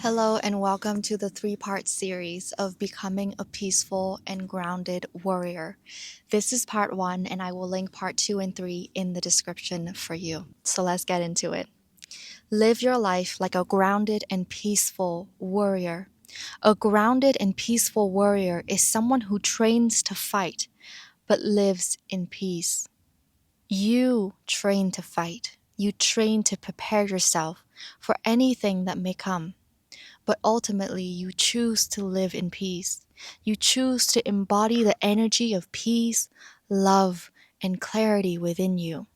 Hello, and welcome to the three-part series of Becoming a Peaceful and Grounded Warrior. This is part 1, and I will link part 2 and 3 in the description for you. So let's get into it. Live your life like a grounded and peaceful warrior. A grounded and peaceful warrior is someone who trains to fight, but lives in peace. You train to fight. You train to prepare yourself for anything that may come. But ultimately, you choose to live in peace. You choose to embody the energy of peace, love, and clarity within you.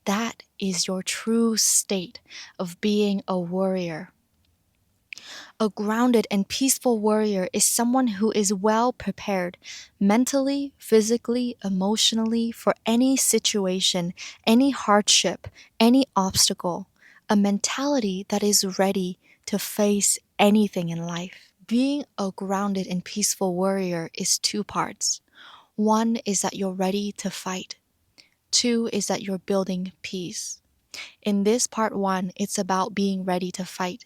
That is your true state of being a warrior. A grounded and peaceful warrior is someone who is well prepared mentally, physically, emotionally for any situation, any hardship, any obstacle. A mentality that is ready to face anything in life. Being a grounded and peaceful warrior is two parts. One is that you're ready to fight. Two is that you're building peace. In this part 1, it's about being ready to fight.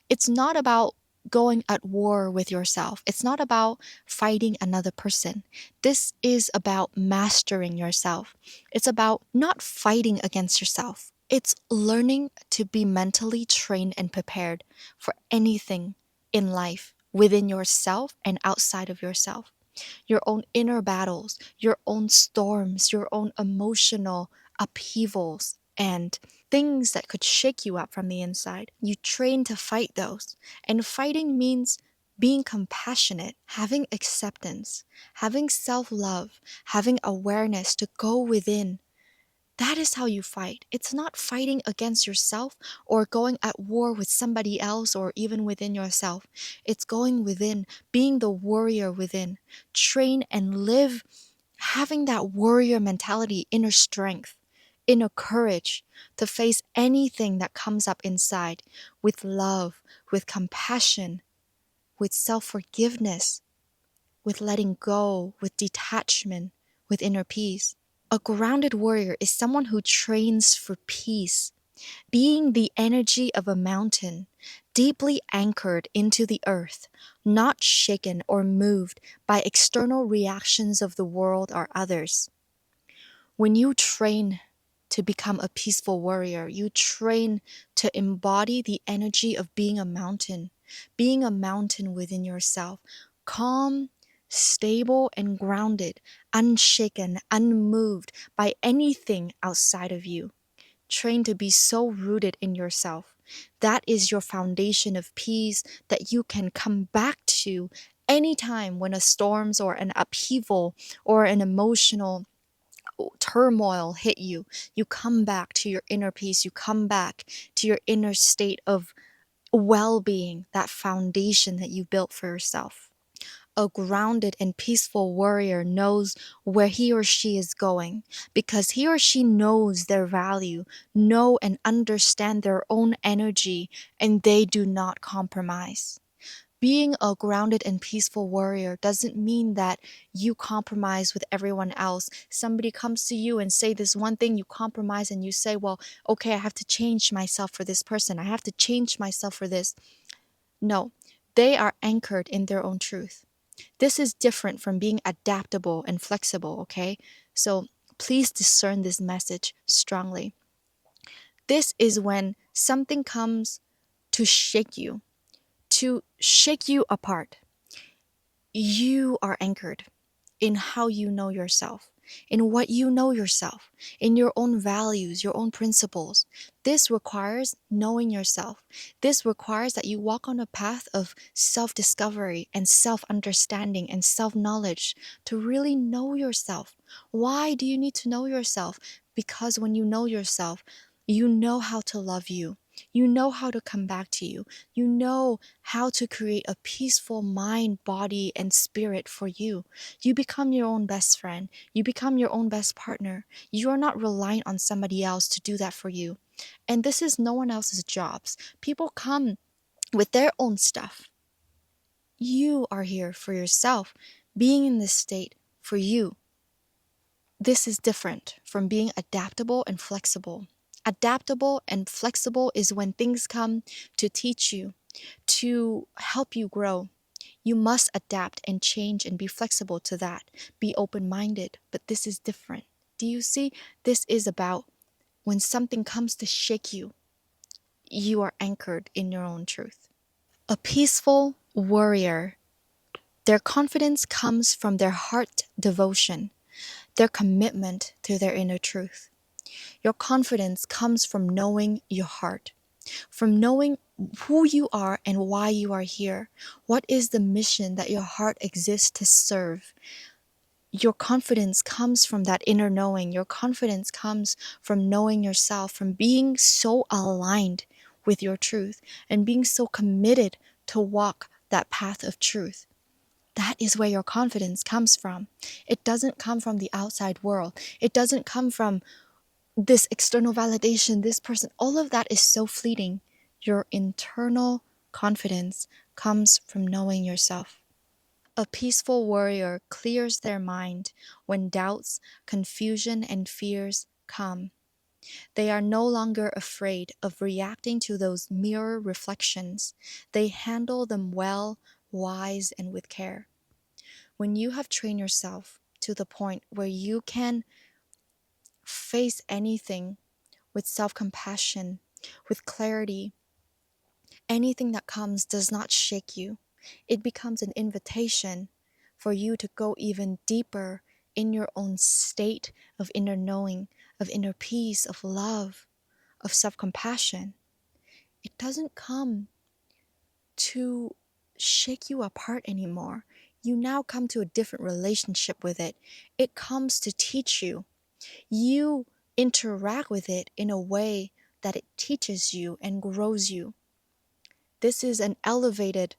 It's not about going at war with yourself. It's not about fighting another person. This is about mastering yourself. It's about not fighting against yourself. It's learning to be mentally trained and prepared for anything in life within yourself and outside of yourself. Your own inner battles, your own storms, your own emotional upheavals, and things that could shake you up from the inside. You train to fight those. And fighting means being compassionate, having acceptance, having self-love, having awareness to go within. That is how you fight. It's not fighting against yourself or going at war with somebody else or even within yourself. It's going within, being the warrior within. Train and live having that warrior mentality, inner strength, inner courage to face anything that comes up inside with love, with compassion, with self-forgiveness, with letting go, with detachment, with inner peace. A grounded warrior is someone who trains for peace, being the energy of a mountain, deeply anchored into the earth, not shaken or moved by external reactions of the world or others. When you train to become a peaceful warrior, you train to embody the energy of being a mountain within yourself, calm, stable, and grounded, unshaken, unmoved by anything outside of you. Train to be so rooted in yourself. That is your foundation of peace that you can come back to anytime when a storms or an upheaval or an emotional turmoil hit you. You come back to your inner peace. You come back to your inner state of well-being, that foundation that you built for yourself. A grounded and peaceful warrior knows where he or she is going because he or she knows their value, know and understand their own energy, and they do not compromise. Being a grounded and peaceful warrior doesn't mean that you compromise with everyone else. Somebody comes to you and say this one thing, you compromise and you say, well, okay, I have to change myself for this person. I have to change myself for this. No, they are anchored in their own truth. This is different from being adaptable and flexible, okay? So please discern this message strongly. This is when something comes to shake you apart. You are anchored in how you know yourself, in what you know yourself, in your own values, your own principles. This requires knowing yourself. This requires that you walk on a path of self-discovery and self-understanding and self-knowledge to really know yourself. Why do you need to know yourself? Because when you know yourself, you know how to love you. You know how to come back to you. You know how to create a peaceful mind, body, and spirit for you. You become your own best friend. You become your own best partner. You are not reliant on somebody else to do that for you. And this is no one else's jobs. People come with their own stuff. You are here for yourself, being in this state for you. This is different from being adaptable and flexible. Adaptable and flexible is when things come to teach you, to help you grow. You must adapt and change and be flexible to that. Be open minded, but this is different. Do you see? This is about when something comes to shake you, you are anchored in your own truth. A peaceful warrior, their confidence comes from their heart devotion, their commitment to their inner truth. Your confidence comes from knowing your heart, from knowing who you are and why you are here. What is the mission that your heart exists to serve? Your confidence comes from that inner knowing. Your confidence comes from knowing yourself, from being so aligned with your truth and being so committed to walk that path of truth. That is where your confidence comes from. It doesn't come from the outside world. It doesn't come from this external validation, this person. All of that is so fleeting. Your internal confidence comes from knowing yourself. A peaceful warrior clears their mind when doubts, confusion, and fears come. They are no longer afraid of reacting to those mirror reflections. They handle them well, wise, and with care. When you have trained yourself to the point where you can face anything with self compassion, with clarity, anything that comes does not shake you. It becomes an invitation for you to go even deeper in your own state of inner knowing, of inner peace, of love, of self compassion. It doesn't come to shake you apart anymore. You now come to a different relationship with it. It comes to teach you. You interact with it in a way that it teaches you and grows you. This is an elevated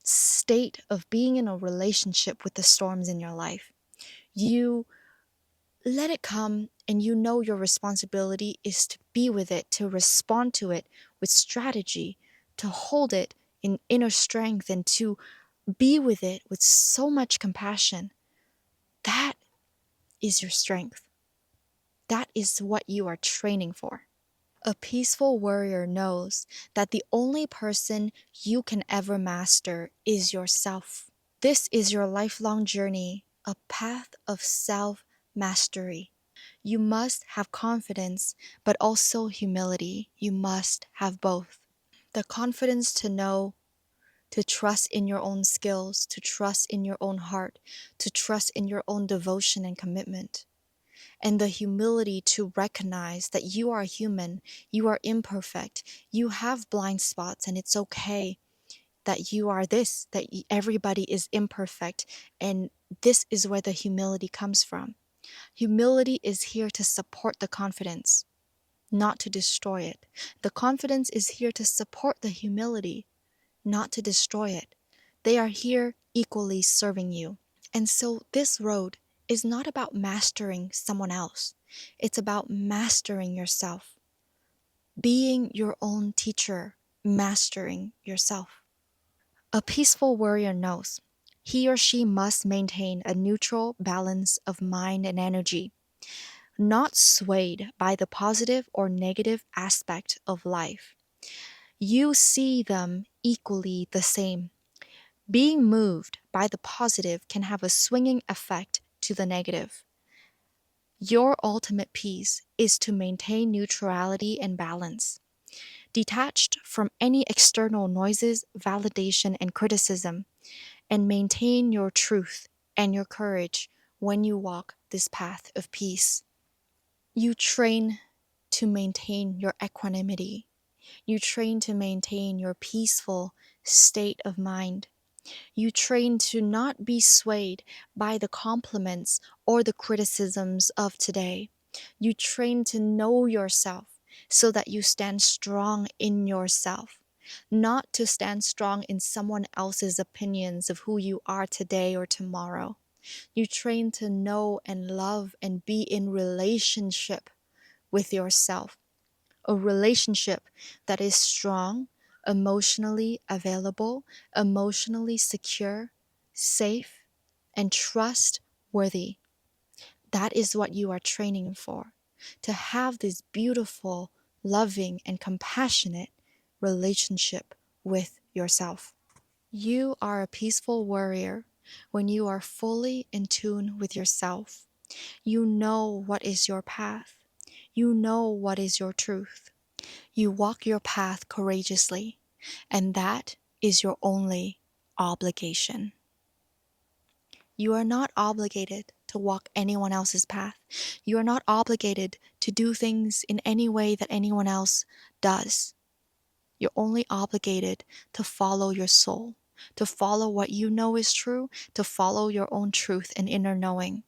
state of being in a relationship with the storms in your life. You let it come, and you know your responsibility is to be with it, to respond to it with strategy, to hold it in inner strength, and to be with it with so much compassion. That is your strength. That is what you are training for. A peaceful warrior knows that the only person you can ever master is yourself. This is your lifelong journey, a path of self mastery. You must have confidence, but also humility. You must have both. The confidence to know, to trust in your own skills, to trust in your own heart, to trust in your own devotion and commitment. And the humility to recognize that you are human, you are imperfect, you have blind spots, and it's okay that you are this, that everybody is imperfect. And this is where the humility comes from. Humility is here to support the confidence, not to destroy it. The confidence is here to support the humility, not to destroy it. They are here equally serving you. And so this road is not about mastering someone else. It's about mastering yourself, being your own teacher, mastering yourself. A peaceful warrior knows he or she must maintain a neutral balance of mind and energy, not swayed by the positive or negative aspect of life. You see them equally the same. Being moved by the positive can have a swinging effect to the negative. Your ultimate peace is to maintain neutrality and balance, detached from any external noises, validation, and criticism, and maintain your truth and your courage when you walk this path of peace. You train to maintain your equanimity. You train to maintain your peaceful state of mind. You train to not be swayed by the compliments or the criticisms of today. You train to know yourself so that you stand strong in yourself, not to stand strong in someone else's opinions of who you are today or tomorrow. You train to know and love and be in relationship with yourself, a relationship that is strong, emotionally available, emotionally secure, safe, and trustworthy. That is what you are training for, to have this beautiful, loving, and compassionate relationship with yourself. You are a peaceful warrior when you are fully in tune with yourself. You know what is your path. You know what is your truth. You walk your path courageously, and that is your only obligation. You are not obligated to walk anyone else's path. You are not obligated to do things in any way that anyone else does. You're only obligated to follow your soul, to follow what you know is true, to follow your own truth and inner knowing.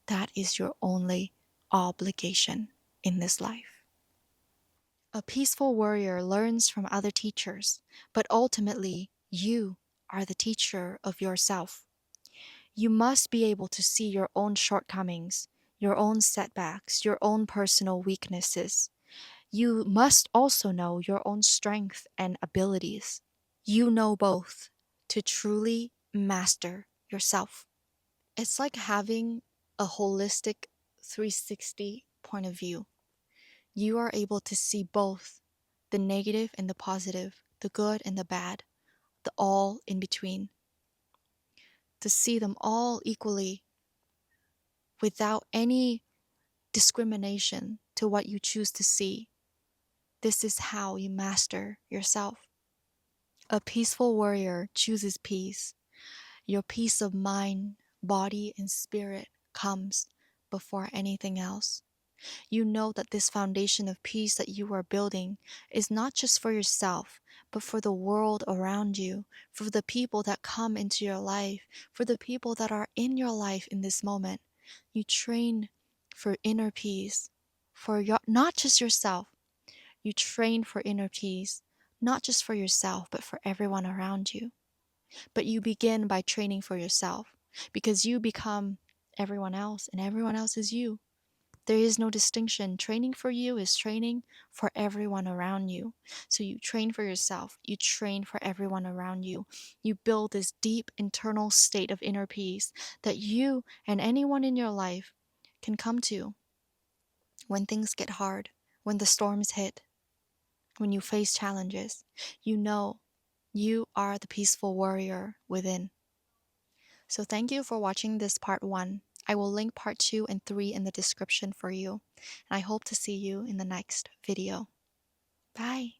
That is your only obligation in this life. A peaceful warrior learns from other teachers, but ultimately, you are the teacher of yourself. You must be able to see your own shortcomings, your own setbacks, your own personal weaknesses. You must also know your own strength and abilities. You know both to truly master yourself. It's like having a holistic 360 point of view. You are able to see both the negative and the positive, the good and the bad, the all in between, to see them all equally without any discrimination to what you choose to see. This is how you master yourself. A peaceful warrior chooses peace. Your peace of mind, body, and spirit comes before anything else. You know that this foundation of peace that you are building is not just for yourself, but for the world around you, for the people that come into your life, for the people that are in your life in this moment. You train for inner peace, for not just yourself. You train for inner peace, not just for yourself, but for everyone around you. But you begin by training for yourself, because you become everyone else, and everyone else is you. There is no distinction. Training for you is training for everyone around you. So you train for yourself, you train for everyone around you. You build this deep internal state of inner peace that you and anyone in your life can come to when things get hard, when the storms hit, when you face challenges. You know you are the peaceful warrior within. So thank you for watching this part 1. I will link part 2 and 3 in the description for you. And I hope to see you in the next video. Bye.